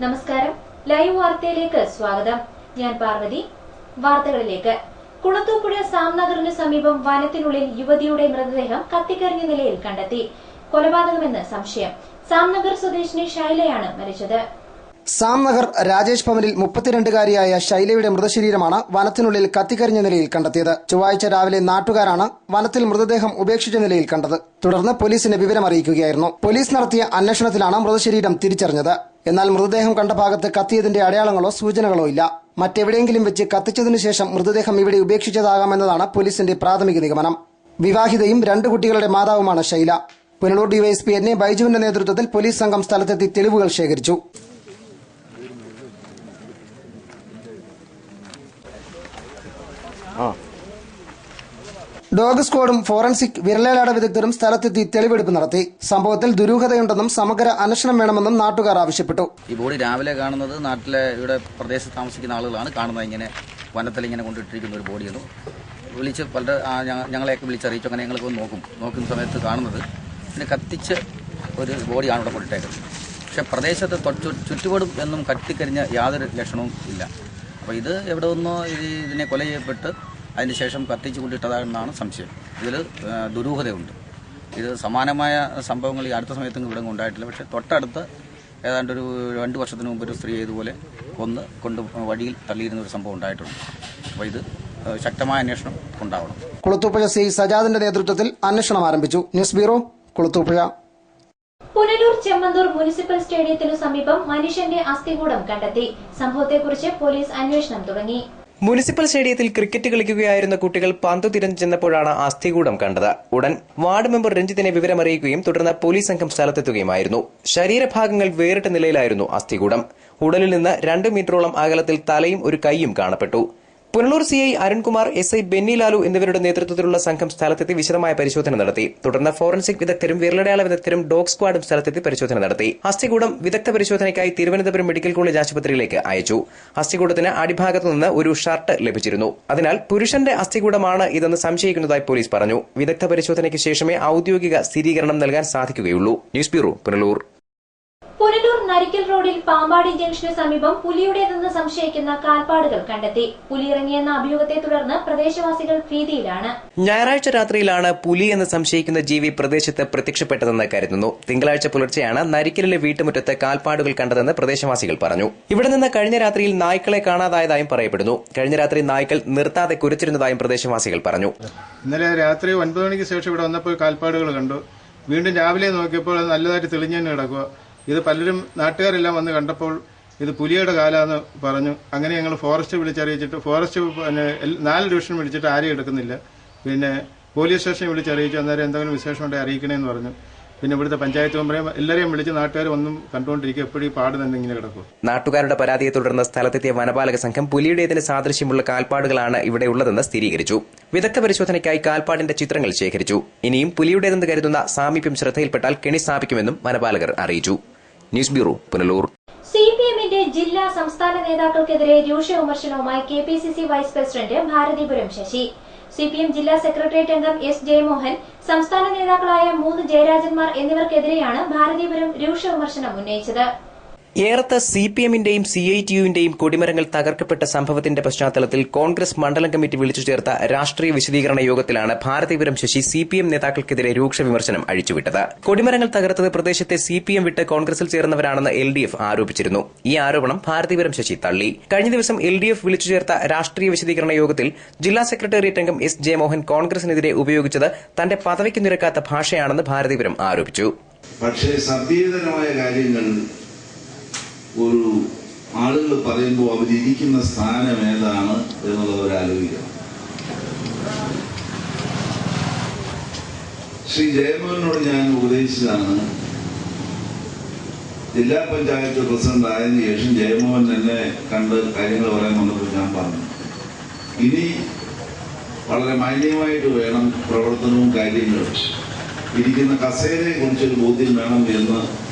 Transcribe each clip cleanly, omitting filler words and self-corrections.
നമസ്കാരം, ലൈവ് വാർത്തയിലേക്ക് സ്വാഗതം. ഞാൻ പാർവതി. വാർത്തകളിലേക്ക്. കുളത്തൂപ്പുഴ സാംനഗറിന് സമീപം വനത്തിനുള്ളിൽ യുവതിയുടെ മൃതദേഹം കത്തിക്കരിഞ്ഞ നിലയിൽ കണ്ടെത്തി. കൊലപാതകമെന്ന് സംശയം. സാംനഗർ സ്വദേശിനി ശൈലയാണ് മരിച്ചത്. സാംനഗർ രാജേഷ് ഭവനിൽ 32-കാരിയായ ശൈലയുടെ മൃതശരീരമാണ് വനത്തിനുള്ളിൽ കത്തിക്കരിഞ്ഞ നിലയിൽ കണ്ടെത്തിയത്. ചൊവ്വാഴ്ച രാവിലെ നാട്ടുകാരാണ് വനത്തിൽ മൃതദേഹം ഉപേക്ഷിച്ച നിലയിൽ കണ്ടത്. തുടർന്ന് പോലീസിനെ വിവരമറിയിക്കുകയായിരുന്നു. പോലീസ് നടത്തിയ അന്വേഷണത്തിലാണ് മൃതശരീരം തിരിച്ചറിഞ്ഞത്. എന്നാൽ മൃതദേഹം കണ്ട ഭാഗത്ത് കത്തിയതിന്റെ അടയാളങ്ങളോ സൂചനകളോ ഇല്ല. മറ്റെവിടെയെങ്കിലും വെച്ച് കത്തിച്ചതിനു ശേഷം മൃതദേഹം ഇവിടെ ഉപേക്ഷിച്ചതാകാമെന്നതാണ് പോലീസിന്റെ പ്രാഥമിക നിഗമനം. വിവാഹിതയും 2 കുട്ടികളുടെ മാതാവുമാണ് Shaila. Punalur DYSP N A ബൈജുവിന്റെ നേതൃത്വത്തിൽ പോലീസ് സംഘം സ്ഥലത്തെത്തി തെളിവുകൾ ശേഖരിച്ചു. ഡോഗ് സ്ക്വാഡും ഫോറൻസിക് വിരലേലാട വിദഗ്ധരും സ്ഥലത്തെത്തി തെളിവെടുപ്പ് നടത്തി. സംഭവത്തിൽ ദുരൂഹതയുണ്ടെന്നും സമഗ്ര അന്വേഷണം വേണമെന്നും നാട്ടുകാർ ആവശ്യപ്പെട്ടു. ഈ ബോഡി രാവിലെ കാണുന്നത് നാട്ടിലെ ഇവിടെ പ്രദേശത്ത് താമസിക്കുന്ന ആളുകളാണ് കാണുന്നത്. ഇങ്ങനെ വനത്തിൽ ഇങ്ങനെ കൊണ്ടിട്ടിരിക്കുന്ന ഒരു ബോഡിയൊന്നും വിളിച്ച് പല ഞങ്ങളെയൊക്കെ വിളിച്ചറിയിച്ചു. അങ്ങനെ ഞങ്ങൾ പോയി നോക്കുന്ന സമയത്ത് കാണുന്നത് പിന്നെ കത്തിച്ച് ഒരു ബോഡിയാണ് ഇവിടെ കൊണ്ടിട്ടേക്കുന്നത്. പക്ഷേ പ്രദേശത്ത് ചുറ്റുപാടും എന്നും കത്തിക്കരിഞ്ഞ യാതൊരു ലക്ഷണവും ഇല്ല. അപ്പോൾ ഇത് എവിടെ നിന്നോ ഇതിനെ കൊല ചെയ്യപ്പെട്ട് അതിന് ശേഷം കത്തിച്ചു കൊണ്ടിട്ടതാണെന്നാണ് സംശയം. ഇതിൽ ദുരൂഹതയുണ്ട്. ഇത് സമാനമായ സംഭവങ്ങൾ ഈ അടുത്ത സമയത്തൊന്നും ഇവിടെ ഉണ്ടായിട്ടില്ല. പക്ഷേ തൊട്ടടുത്ത് ഏതാണ്ട് ഒരു 2 വർഷത്തിന് മുമ്പ് ഒരു സ്ത്രീ ഇതുപോലെ കൊണ്ട് വഴിയിൽ തള്ളിയിരുന്ന ഒരു സംഭവം ഉണ്ടായിട്ടുണ്ട്. അപ്പോൾ ഇത് ശക്തമായ അന്വേഷണം ഉണ്ടാവണം. കുളത്തൂപ്പുഴ സി സജാദിന്റെ നേതൃത്വത്തിൽ അന്വേഷണം ആരംഭിച്ചു. News bureau, Kulathupuzha. Punalur Chemmanthoor municipal സ്റ്റേഡിയത്തിനു സമീപം മനുഷ്യന്റെ അസ്ഥികൂടം കണ്ടെത്തി. സംഭവത്തെക്കുറിച്ച് പോലീസ് അന്വേഷണം തുടങ്ങി. മുനിസിപ്പൽ സ്റ്റേഡിയത്തിൽ ക്രിക്കറ്റ് കളിക്കുകയായിരുന്ന കുട്ടികൾ പന്ത് തിരഞ്ഞു ചെന്നപ്പോഴാണ് അസ്ഥികൂടം കണ്ടത്. ഉടൻ വാർഡ് മെമ്പർ രഞ്ജിത്തിനെ വിവരമറിയിക്കുകയും തുടർന്ന് പോലീസ് സംഘം സ്ഥലത്തെത്തുകയുമായിരുന്നു. ശരീരഭാഗങ്ങൾ വേറിട്ട നിലയിലായിരുന്നു അസ്ഥികൂടം. ഉടലിൽ നിന്ന് 2 മീറ്ററോളം അകലത്തിൽ തലയും ഒരു കൈയും കാണപ്പെട്ടു. പുനലൂർ സിഐ അരുൺകുമാർ, എസ്ഐ ബെന്നി ലാലു എന്നിവരുടെ നേതൃത്വത്തിലുള്ള സംഘം സ്ഥലത്തെത്തി വിശദമായ പരിശോധന നടത്തി. തുടർന്ന് ഫോറൻസിക് വിദഗ്ധരും വിരലടയാള വിദഗ്ധരും ഡോഗ് സ്ക്വാഡും സ്ഥലത്തെത്തി പരിശോധന നടത്തി. അസ്ഥികൂടം വിദഗ്ധ പരിശോധനയ്ക്കായി തിരുവനന്തപുരം മെഡിക്കൽ കോളേജ് ആശുപത്രിയിലേക്ക് അയച്ചു. അസ്ഥികൂടത്തിന് അടിഭാഗത്തു നിന്ന് ഒരു ഷർട്ട് ലഭിച്ചിരുന്നു. അതിനാൽ പുരുഷന്റെ അസ്ഥികൂടമാണ് ഇതെന്ന് സംശയിക്കുന്നതായി പോലീസ് പറഞ്ഞു. വിദഗ്ധ പരിശോധനയ്ക്ക് ശേഷമേ ഔദ്യോഗിക സ്ഥിരീകരണം നൽകാൻ സാധിക്കുകയുള്ളൂ. News bureau, Punalur. പുനലൂർ നരിക്കൽ റോഡിൽ പാമ്പാടി ജംഗ്ഷന് സമീപം പുലിയുടേതെന്ന് സംശയിക്കുന്ന കാൽപ്പാടുകൾ കണ്ടെത്തി. പുലി ഇറങ്ങിയെന്ന അഭ്യൂഹത്തെ തുടർന്ന് പ്രദേശവാസികൾ ഭീതിയിലാണ്. ഞായറാഴ്ച രാത്രിയിലാണ് പുലി എന്ന് സംശയിക്കുന്ന ജീവി പ്രദേശത്ത് പ്രത്യക്ഷപ്പെട്ടതെന്ന് കരുതുന്നു. തിങ്കളാഴ്ച പുലർച്ചെയാണ് നരിക്കലിലെ വീട്ടുമുറ്റത്ത് കാൽപ്പാടുകൾ കണ്ടതെന്ന് പ്രദേശവാസികൾ പറഞ്ഞു. ഇവിടെ നിന്ന് കഴിഞ്ഞ രാത്രിയിൽ നായ്ക്കളെ കാണാതായതായും പറയപ്പെടുന്നു. കഴിഞ്ഞ രാത്രി നായ്ക്കൾ നിർത്താതെ കുരച്ചിരുന്നതായും പ്രദേശവാസികൾ പറഞ്ഞു. ഇന്നലെ രാത്രി 9 മണിക്ക് ശേഷം ഇവിടെ വന്നപ്പോൾ കാൽപ്പാടുകൾ കണ്ടു. വീണ്ടും രാവിലെ നോക്കിയപ്പോൾ നല്ലതായിട്ട് തെളിഞ്ഞു കിടക്കുക. ഇത് പലരും നാട്ടുകാരെല്ലാം വന്ന് കണ്ടപ്പോൾ ഇത് പുലിയുടെ കാലാന്ന് പറഞ്ഞു. അങ്ങനെ ഞങ്ങൾ ഫോറസ്റ്റ് വിളിച്ചറിയിച്ചിട്ട് ഫോറസ്റ്റ് 4 ഡിവിഷൻ വിളിച്ചിട്ട് ആരെയും എടുക്കുന്നില്ല. പിന്നെ പോലീസ് സ്റ്റേഷനിൽ വിളിച്ചറിയിച്ചു. അന്നേരം എന്തെങ്കിലും വിശേഷം ഉണ്ടെങ്കിൽ അറിയിക്കണമെന്ന് പറഞ്ഞു. പിന്നെ ഇവിടുത്തെ പഞ്ചായത്ത് മെമ്പറേയും എല്ലാവരെയും വിളിച്ച് നാട്ടുകാർ ഒന്നും കണ്ടുകൊണ്ടിരിക്കുക. എപ്പോഴും ഈ പാട് തന്നെ ഇങ്ങനെ കിടക്കും. നാട്ടുകാരുടെ പരാതിയെ തുടർന്ന് സ്ഥലത്തെത്തിയ വനപാലക സംഘം പുലിയുടേതിന് സാദൃശ്യമുള്ള കാൽപ്പാടുകളാണ് ഇവിടെയുള്ളതെന്ന് സ്ഥിരീകരിച്ചു. വിദഗ്ധ പരിശോധനയ്ക്കായി കാൽപ്പാടിന്റെ ചിത്രങ്ങൾ ശേഖരിച്ചു. ഇനിയും പുലിയുടേതെന്ന് കരുതുന്ന സാമീപ്യം ശ്രദ്ധയിൽപ്പെട്ടാൽ കെണി സ്ഥാപിക്കുമെന്നും വനപാലകർ അറിയിച്ചു. News bureau, Punalur. സിപിഎമ്മിന്റെ ജില്ലാ സംസ്ഥാന നേതാക്കൾക്കെതിരെ രൂക്ഷ വിമർശനവുമായി KPCC vice president Bharathipuram Sasi. CPM ജില്ലാ സെക്രട്ടേറിയറ്റ് അംഗം എസ് ജയമോഹൻ, സംസ്ഥാന നേതാക്കളായ 3 ജയരാജന്മാർ എന്നിവർക്കെതിരെയാണ് ഭാരതിപുരം രൂക്ഷ വിമർശനം ഉന്നയിച്ചത്. ഏറത്ത് സിപിഎമ്മിന്റെയും സിഐടിയുവിന്റെയും കൊടിമരങ്ങൾ തകർക്കപ്പെട്ട സംഭവത്തിന്റെ പശ്ചാത്തലത്തിൽ കോൺഗ്രസ് മണ്ഡലം കമ്മിറ്റി വിളിച്ചു ചേർത്ത രാഷ്ട്രീയ വിശദീകരണ യോഗത്തിലാണ് ഭാരതിപുരം ശശി സിപിഎം നേതാക്കൾക്കെതിരെ രൂക്ഷ വിമർശനം അഴിച്ചുവിട്ടത്. കൊടിമരങ്ങൾ തകർത്തത് പ്രദേശത്തെ സിപിഎം വിട്ട് കോൺഗ്രസിൽ ചേർന്നവരാണെന്ന് എൽഡിഎഫ് ആരോപിച്ചിരുന്നു. ഈ ആരോപണം ഭാരതിപുരം ശശി തള്ളി. കഴിഞ്ഞ ദിവസം എൽഡിഎഫ് വിളിച്ചു ചേർത്ത രാഷ്ട്രീയ വിശദീകരണ യോഗത്തിൽ ജില്ലാ സെക്രട്ടേറിയറ്റ് അംഗം എസ് ജയമോഹൻ കോൺഗ്രസിനെതിരെ ഉപയോഗിച്ചത് തന്റെ പദവിക്ക് നിരക്കാത്ത ഭാഷയാണെന്ന് ഭാരതിപുരം ആരോപിച്ചു. പക്ഷേ സഭ്യതരമായ കാര്യങ്ങൾ ഒരു ആളുകൾ പറയുമ്പോൾ അവരിയ്ക്കുന്ന സ്ഥാനം ഏതാണ് എന്നുള്ളത് ആലോചിക്കണം. ശ്രീ ജയമോഹനോട് ഞാൻ ഉപദേശിച്ചതാണ്. ജില്ലാ പഞ്ചായത്ത് പ്രസിഡന്റ് ആയതിനു ശേഷം ജയമോഹൻ എന്നെ കണ്ട് കാര്യങ്ങൾ പറയാൻ വന്നപ്പോൾ ഞാൻ പറഞ്ഞു, ഇനി വളരെ മാന്യമായിട്ട് വേണം പ്രവർത്തനവും കാര്യങ്ങളും. ഇരിക്കുന്ന കസേരയെ കുറിച്ചൊരു ബോധ്യം വേണം എന്ന്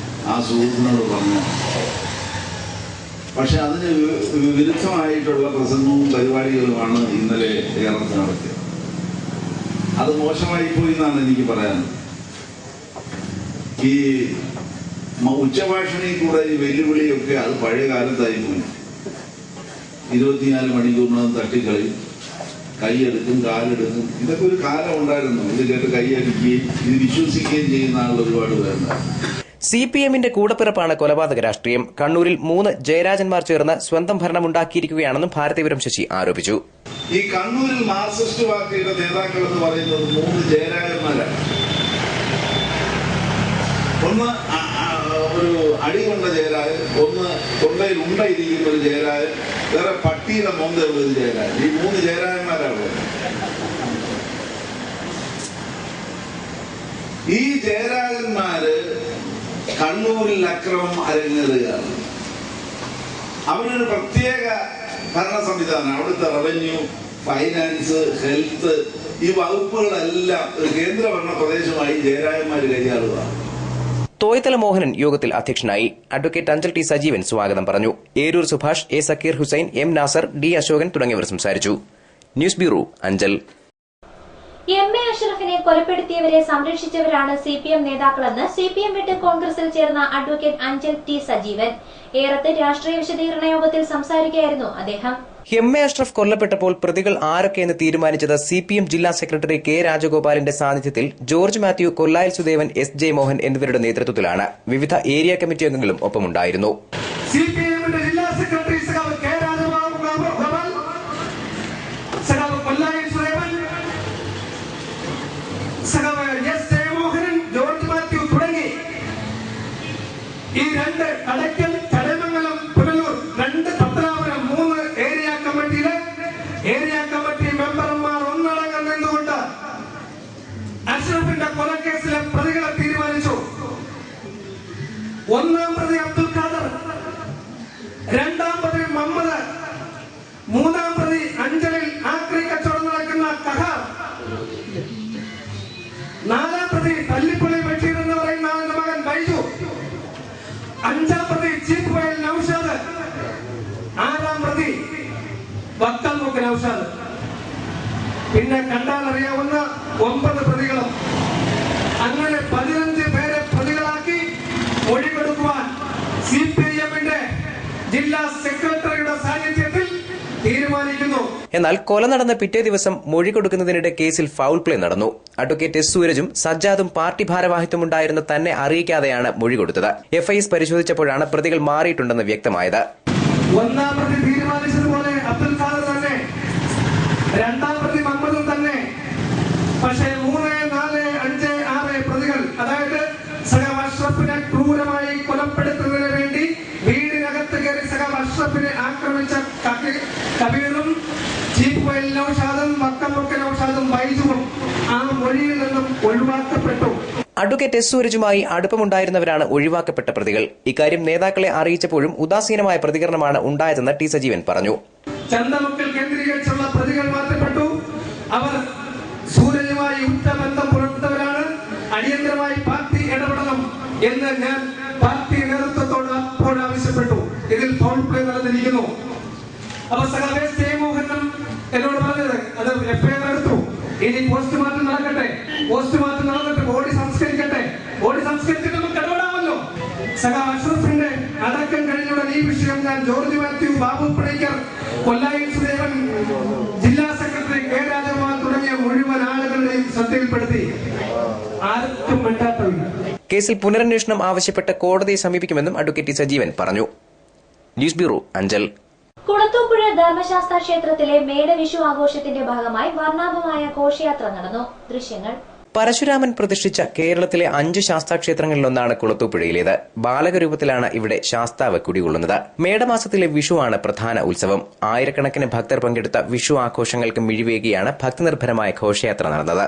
ആ സുഹൃത്തിനോട് പറഞ്ഞു. പക്ഷെ അതിന് വിരുദ്ധമായിട്ടുള്ള പ്രസംഗവും പരിപാടികളുമാണ് ഇന്നലെ ഏറത്ത് നടത്തിയത്. അത് മോശമായിപ്പോയി എന്നാണ് എനിക്ക് പറയാൻ. ഈ ഉച്ചഭാഷണിൽ കൂടെ ഈ വെല്ലുവിളിയൊക്കെ അത് പഴയ കാലത്തായി പോയി. 24 മണിക്കൂറിനകം തട്ടിക്കളയും, കൈയെടുക്കും, കാലെടുക്കും. ഇതൊക്കെ ഒരു കാലം ഉണ്ടായിരുന്നു. ഇത് കേട്ട് കൈയടിക്കുകയും ഇത് വിശ്വസിക്കുകയും ചെയ്യുന്ന ആളുകൾ ഒരുപാട് പേരുണ്ടായിരുന്നു. CPM-ന്റെ കൂടപ്പിറപ്പാണ് കൊലപാതക രാഷ്ട്രീയം. കണ്ണൂരിൽ 3 ജയരാജന്മാർ ചേർന്ന് സ്വന്തം ഭരണമുണ്ടാക്കിയിരിക്കുകയാണെന്നും ഭാരതീപുരം ശശി ആരോപിച്ചു. ഈ കണ്ണൂരിൽ മാർക്സിസ്റ്റ് പാർട്ടിയുടെ നേതാക്കൾ എന്ന് പറയുന്നത് 3 ജയരാജന്മാരാണ്. ഒന്ന് ഒരു അടികൊണ്ട ജയരാജൻ, ഒന്ന് തൊണ്ടയിൽ ഉണ്ടയിരിക്കുന്ന ഒരു ജയരാജൻ, വേറെ പട്ടിയുടെ മോന്തയുള്ള ഒരു ജയരാജൻ. ഈ 3 ജയരാജന്മാരാണ്. ഈ ജയരാജന്മാര് കണ്ണൂരിൽ അക്രമം അരങ്ങേറുകയാണ്. അവരൊരു പ്രത്യേക ഭരണ സംവിധാനം, അവിടുത്തെ റവന്യൂ, ഫൈനാൻസ്, ഹെൽത്ത്, ഈ വകുപ്പുകളെല്ലാം ഒരു കേന്ദ്രഭരണ പ്രദേശമായി ജയരാജന്മാര് കൈയാളുകയാണ്. തോയ്തല മോഹനൻ യോഗത്തിൽ അധ്യക്ഷനായി. അഡ്വക്കേറ്റ് അഞ്ചൽ ടി സജീവൻ സ്വാഗതം പറഞ്ഞു. Eroor Subhash, A Zakir Hussain, M Nasar, D Ashokan തുടങ്ങിയവർ സംസാരിച്ചു. News bureau, Anchal. MA അഷ്റഫിനെ കൊലപ്പെടുത്തിയവരെ സംരക്ഷിച്ചവരാണ് CPM നേതാക്കളെന്ന് CPM വിട്ട് കോൺഗ്രസിൽ ചേർന്ന അഡ്വക്കേറ്റ് അഞ്ചൽ ടി സജീവൻ. ഏറത്ത് രാഷ്ട്രീയ വിശദീകരണ യോഗത്തിൽ സംസാരിക്കുകയായിരുന്നു അദ്ദേഹം. MA അഷ്റഫ് കൊല്ലപ്പെട്ടപ്പോൾ പ്രതികൾ ആരൊക്കെയെന്ന് തീരുമാനിച്ചത് CPM ജില്ലാ സെക്രട്ടറി കെ രാജഗോപാലിന്റെ സാന്നിധ്യത്തിൽ ജോർജ് മാത്യു, കൊല്ലായിൽ സുദേവൻ, S ജയമോഹൻ എന്നിവരുടെ നേതൃത്വത്തിലാണ്. വിവിധ ഏരിയ കമ്മിറ്റി അംഗങ്ങളും ഒപ്പമുണ്ടായിരുന്നു. ഈ 2 കടയ്ക്കൽ, ചടയമംഗലം, പുനലൂർ, 2 പത്തനാപുരം 3 ഏരിയ കമ്മിറ്റിയിലെ ഏരിയ കമ്മിറ്റി മെമ്പർമാർ ഒന്നടങ്കം നിന്നുകൊണ്ട് അഷ്റഫിന്റെ കൊലക്കേസിലെ പ്രതികളെ തീരുമാനിച്ചു. 1-ാം പ്രതി അബ്ദുൽ ഖാദർ, 2-ാം പ്രതി മുഹമ്മദ്, 3-ാം പ്രതി അഞ്ചലിൽ ആക്രി കച്ചവടം നടക്കുന്ന കഹാർ, 4-ാം പ്രതി തല്ലിപ്പുള്ളി ബഷീർ എന്ന് പറയുന്ന ആളുടെ മകൻ ബൈജു, 5-ാം പ്രതി ചീഫ് വയൽ നൌഷാദ്, 6-ാം പ്രതി വക്കൽമുക്ക് നൌഷാദ്, പിന്നെ കണ്ടാൽ അറിയാവുന്ന 9 പ്രതികളും. അങ്ങനെ 15 പേരെ പ്രതികളാക്കി മൊഴി കൊടുക്കുവാൻ CPM-ന്റെ ജില്ലാ സെക്രട്ടറിയുടെ സാന്നിധ്യത്തിൽ തീരുമാനിക്കുന്നു. എന്നാൽ കൊല നടന്ന പിറ്റേ ദിവസം മൊഴി കൊടുക്കുന്നതിനിടെ കേസിൽ ഫൗൾ പ്ലേ നടന്നു. അഡ്വക്കേറ്റ് എസ് സൂരജും സജ്ജാദും പാർട്ടി ഭാരവാഹിത്വമുണ്ടായിരുന്ന തന്നെ അറിയിക്കാതെയാണ് മൊഴി കൊടുത്തത്. FIS പരിശോധിച്ചപ്പോഴാണ് പ്രതികൾ മാറിയിട്ടുണ്ടെന്ന് വ്യക്തമായത്. 1-ാം പ്രതി തീരുമാനിച്ചതുപോലെ അബ്ദുൽ ഖാദർ തന്നെ, 2-ാം പ്രതി മുഹമ്മദും തന്നെ. പക്ഷേ 3, 4, 5, 6 പ്രതികൾ, അതായത് സഖാവ് അഷ്റഫിനെ ക്രൂരമായി കൊലപ്പെടുത്തുന്നതിന് വേണ്ടി വീടിനകത്ത് കയറി സഖാവ് അഷ്റഫിനെ ആക്രമിച്ച കബീറും ചീഫ് വയൽ നൌഷാദും വക്കൽമുക്ക് നൌഷാദും ബൈജുവും ആ മൊഴിയിൽ നിന്നും ഒഴിവാക്കപ്പെട്ടു. അഡ്വക്കേറ്റ് എസ് സൂരജുമായി അടുപ്പമുണ്ടായിരുന്നവരാണ് ഒഴിവാക്കപ്പെട്ട പ്രതികൾ. ഇക്കാര്യം നേതാക്കളെ അറിയിച്ചപ്പോഴും ഉദാസീനമായ പ്രതികരണമാണ് ഉണ്ടായതെന്ന് ടി സജീവൻ പറഞ്ഞു. ചന്തമുക്കൽ കേന്ദ്രീകരിച്ചുള്ള പ്രതികൾ മാറ്റപ്പെട്ടു. അവർ സൂരജുമായി ഉറ്റബന്ധം പുലർത്തുന്നവരാണ്. അടിയന്തരമായി പാർട്ടി ഇടപെടണം എന്ന് ഞാൻ പാർട്ടി നേതൃത്വത്തോട് അപ്പോൾ ആവശ്യപ്പെട്ടു. ഇതിൽ ഫൗൾ പ്ലേ നടന്നിരിക്കുന്നു. അപ്പൊ സഖാവ് S ജയമോഹനും എന്നോട് പറഞ്ഞത് അത് FIR എടുത്തു. ഇനി പോസ്റ്റ്മോർട്ടം നടക്കട്ടെ, പോസ്റ്റ്മോർട്ടം നടന്നിട്ട് ബോഡി സംസ്കരിക്കട്ടെ, ബോഡി സംസ്കരിച്ചിട്ട് നമുക്ക് ഇടപെടാമല്ലോ. സഖാവ് അഷ്റഫിന്റെ അടക്കം കഴിഞ്ഞുള്ള ഈ വിഷയം ഞാൻ ജോർജ് മാത്യു, ബാബു പണിക്കർ, കൊല്ലായിൽ സുദേവൻ, ജില്ലാ സെക്രട്ടറി കെ രാജഗോപാൽ തുടങ്ങിയ മുഴുവൻ ആളുകളുടെയും ശ്രദ്ധയിൽപ്പെടുത്തി. ആർക്കും വേണ്ടാത്തവില്ല. കേസിൽ പുനരന്വേഷണം ആവശ്യപ്പെട്ട് കോടതിയെ സമീപിക്കുമെന്നും അഡ്വക്കേറ്റ് സജീവൻ പറഞ്ഞു. News bureau, Anchal. കുളത്തൂപ്പുഴ ധർമ്മശാസ്ത്ര ക്ഷേത്രത്തിലെ മേടവിഷു ആഘോഷത്തിന്റെ ഭാഗമായി വർണ്ണാഭമായ ഘോഷയാത്ര നടന്നു. ദൃശ്യങ്ങൾ. പരശുരാമൻ പ്രതിഷ്ഠിച്ച കേരളത്തിലെ 5 ശാസ്താക്ഷേത്രങ്ങളിലൊന്നാണ് കുളത്തൂപ്പുഴയിലേത്. ബാലകരൂപത്തിലാണ് ഇവിടെ ശാസ്താവ് കുടികൊള്ളുന്നത്. മേടമാസത്തിലെ വിഷുവാണ് പ്രധാന ഉത്സവം. ആയിരക്കണക്കിന് ഭക്തർ പങ്കെടുത്ത വിഷു ആഘോഷങ്ങൾക്ക് മിഴിവേകിയാണ് ഭക്തിനിർഭരമായ ഘോഷയാത്ര നടന്നത്.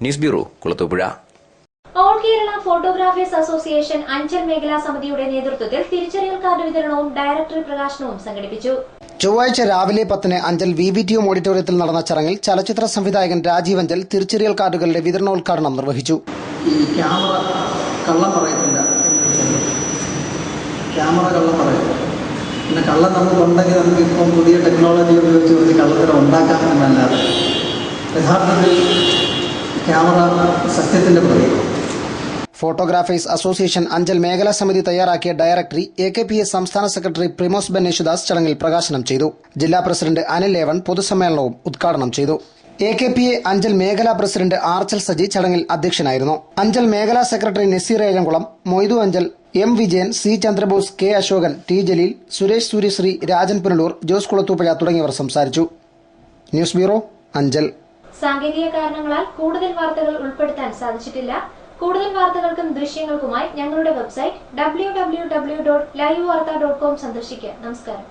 News bureau, Kulathupuzha. All Kerala photographers association Anchal മേഖലാ സമിതിയുടെ നേതൃത്വത്തിൽ തിരിച്ചറിയൽ കാർഡ് വിതരണവും ഡയറക്ടറി പ്രകാശനവും സംഘടിപ്പിച്ചു. ചൊവ്വാഴ്ച രാവിലെ 10 അഞ്ചൽ VVTO ഓഡിറ്റോറിയത്തിൽ നടന്ന ചടങ്ങിൽ ചലച്ചിത്ര സംവിധായകൻ രാജീവ് അഞ്ചൽ തിരിച്ചറിയൽ കാർഡുകളുടെ വിതരണോദ്ഘാടനം നിർവഹിച്ചു. ഈ ക്യാമറ കള്ളം പറയത്തില്ല, ക്യാമറ കള്ളം പറയില്ല. പിന്നെ കള്ളം നമുക്കുണ്ടെങ്കിൽ നമുക്കിപ്പം പുതിയ ടെക്നോളജി ഉപയോഗിച്ച് ഒരു കള്ളത്തരം ഉണ്ടാക്കാം എന്നല്ലാതെ യഥാർത്ഥത്തിൽ ക്യാമറ സത്യത്തിന്റെ പ്രതീകം. ഫോട്ടോഗ്രാഫേഴ്സ് അസോസിയേഷൻ അഞ്ചൽ മേഖലാ സമിതി തയ്യാറാക്കിയ ഡയറക്ടറി AKPA സംസ്ഥാന സെക്രട്ടറി പ്രിമോസ് ബെൻ യേശുദാസ് ചടങ്ങിൽ പ്രകാശനം ചെയ്തു. ജില്ലാ പ്രസിഡന്റ് അനിൽ ലേവൺ പൊതുസമ്മേളനവും ഉദ്ഘാടനം ചെയ്തു. AKPA അഞ്ചൽ മേഖലാ പ്രസിഡന്റ് ആർച്ചൽ സജി ചടങ്ങിൽ അധ്യക്ഷനായിരുന്നു. അഞ്ചൽ മേഖലാ secretary Naseer Ezhamkulam, Moidu Anchal, M Vijayan, C Chandrabose, K Ashokan, T Jaleel, Suresh Suryasree, Rajan Punalur, Jose Kulathupuzha തുടങ്ങിയവർ സംസാരിച്ചു. News bureau, Anchal. സാങ്കേതിക കാരണങ്ങളാൽ കൂടുതൽ വാർത്തകൾ ഉൾപ്പെടുത്താൻ സാധിച്ചിട്ടില്ല. കൂടുതൽ വാർത്തകൾക്കും ദൃശ്യങ്ങൾക്കുമായി ഞങ്ങളുടെ വെബ്സൈറ്റ് www.livevarta.com സന്ദർശിക്കുക. നമസ്കാരം.